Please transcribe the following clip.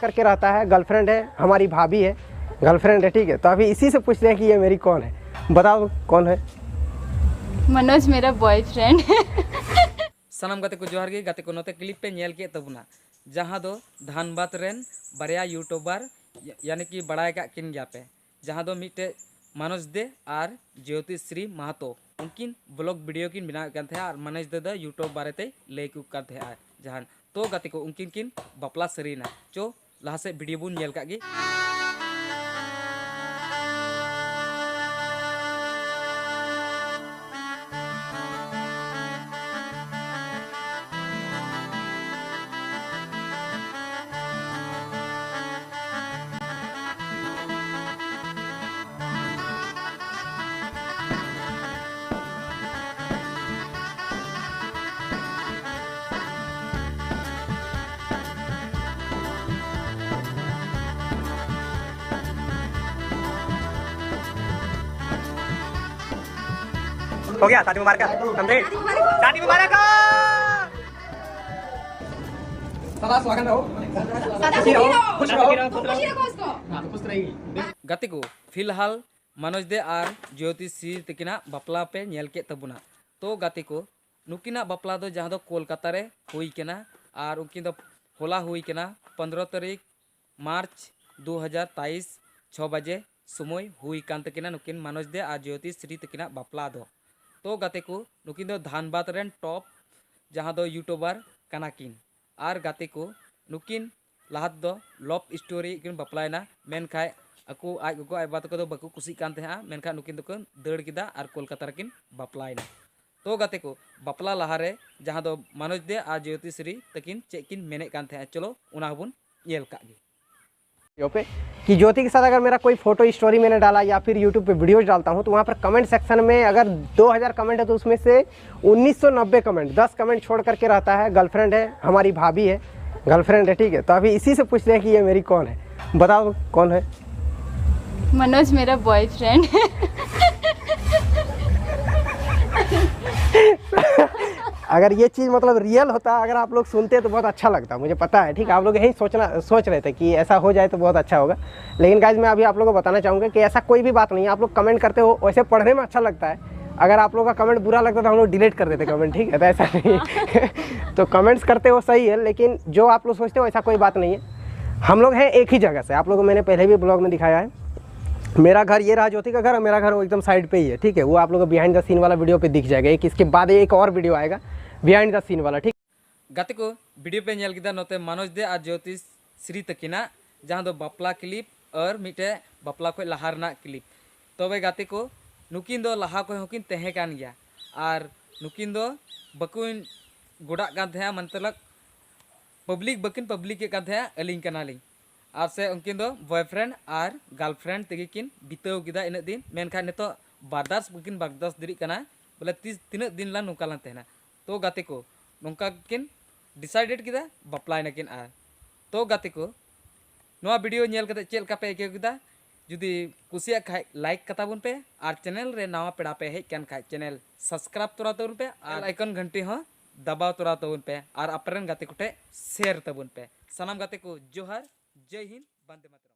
करके रहता है, गर्लफ्रेंड है, हमारी भाभी है, गर्लफ्रेंड है, ठीक है। तो अभी इसी से पूछते हैं कि ये मेरी कौन है, बताओ कौन है। मनोज मेरा बॉयफ्रेंड है। सानाम गाते को जोहार गे गाते को नोते क्लिप पे नेल के तबुना जहाँ दो धानबाद रेन बारिया यूट्यूबर यानी कि बड़ाय का किन गया पे जहाँ दो मिट्टे मनोज दे और ज्योति श्री महतो उनकिन ब्लॉग वीडियो किन बना कर थे और मनोज दे द यूट्यूब बारे ते लेक कर थे जहान तो गाते को उनकिन किन बपला सरीना चो लहा से वीडियो बुन नेल का गे। हो गया, शादी मुबारक कंप्लीट, शादी मुबारक स्वागत रहो, गाते को फिलहाल मनोज दे और ज्योति श्री तकिना बपला पे नेल के तबुना तो गाते को नुकिना बपला दो जहाँ दो कोलकाता रे हुई केना और उनकी दो होला हुई केना 15 तारीख मार्च 2023 6 बजे समय हुई कान तकिना नुकिन मनोज दे और ज्योति श्री तकिना बपला दो तो गाते को नुकिन दो धानबाद रेन टॉप जहाँ दो यूट्यूबर कनाकिन और गाते को नुकिन लाहत दो लव स्टोरी किन बपलायना मेन खाय aku aj gogo ay bato ko baku kusi kan teh menkan nukin tukun deur kita ar kolkata rekin baplaina तो गाते को बपला लहारे जहाँ दो मनोज दे आ ज्योति श्री तकिन चेकिन मेने कान थे चलो उना बुन येल का गे पे कि ज्योति के साथ अगर मेरा कोई फोटो स्टोरी मैंने डाला या फिर यूट्यूब पे वीडियोज डालता हूँ तो वहाँ पर कमेंट सेक्शन में अगर 2000 कमेंट है तो उसमें से 1990 कमेंट 10 कमेंट छोड़ करके रहता है गर्लफ्रेंड है, हमारी भाभी है, गर्लफ्रेंड है, ठीक है। तो अभी इसी से पूछते हैं कि ये मेरी कौन है, बताओ कौन है। मनोज मेरा बॉयफ्रेंड है। अगर ये चीज़ मतलब रियल होता, अगर आप लोग सुनते तो बहुत अच्छा लगता, मुझे पता है, ठीक है। आप लोग यही सोच रहे थे कि ऐसा हो जाए तो बहुत अच्छा होगा, लेकिन गाइज मैं अभी आप लोगों को बताना चाहूँगा कि ऐसा कोई भी बात नहीं है। आप लोग कमेंट करते हो, वैसे पढ़ने में अच्छा लगता है। अगर आप लोगों का कमेंट बुरा लगता तो हम लोग डिलीट कर देते कमेंट, ठीक है। तो ऐसा नहीं तो कमेंट्स करते हो सही है, लेकिन जो आप लोग सोचते हो ऐसा कोई बात नहीं है। हम लोग हैं एक ही जगह से, आप लोगों को मैंने पहले भी ब्लॉग में दिखाया है। मेरा घर ये रहा ज्योति का घर, मेरा घर वो एकदम साइड पे ही है, ठीक है। वो आप लोगों को बिहाइंड द सीन वाला वीडियो पे दिख जाएगा, एक इसके बाद एक और वीडियो आएगा बिहाइंड द सीन वाला, ठीक। गाते को वीडियो पे नेल किदा नोते मनोज दे और ज्योति श्री तकिना जहाँ दो बपला क्लिप और मिटे बपला को लहारना क्लिप तबे गाते को नुकिन दो लहा को होकिन तहे कान गया और नुकिन दो बकुन गोड़ा कान थे मतलब पब्लिक बकिन पब्लिक के कान थे अलिंग कनालिंग और से उनकिन दो बॉयफ्रेंड और गर्लफ्रेंड तेगी किन बिताव किदा इन दिन मेनखान नितो बारदास बकिन बारदास दिरी कना बोले तीन दिन ला नौका लान तेना तो गाते को नौका किन डिसाइडेड किदा बपलायना किन आर तो गाते को नोआ वीडियो नेल कते चेल का पे के किदा जुदी कुसिया खाय लाइक कता बुन पे और चैनल रे नवा पेड़ा पे हेज कान खाय चैनल सब्सक्राइब तोरा तबुन पे और आइकन घंटी हो दबाव तोरा तबुन पे और अपरेन गाते कोटे शेयर तबुन पे सनाम गाते को जोहार जय हिंद वंदे मातरम।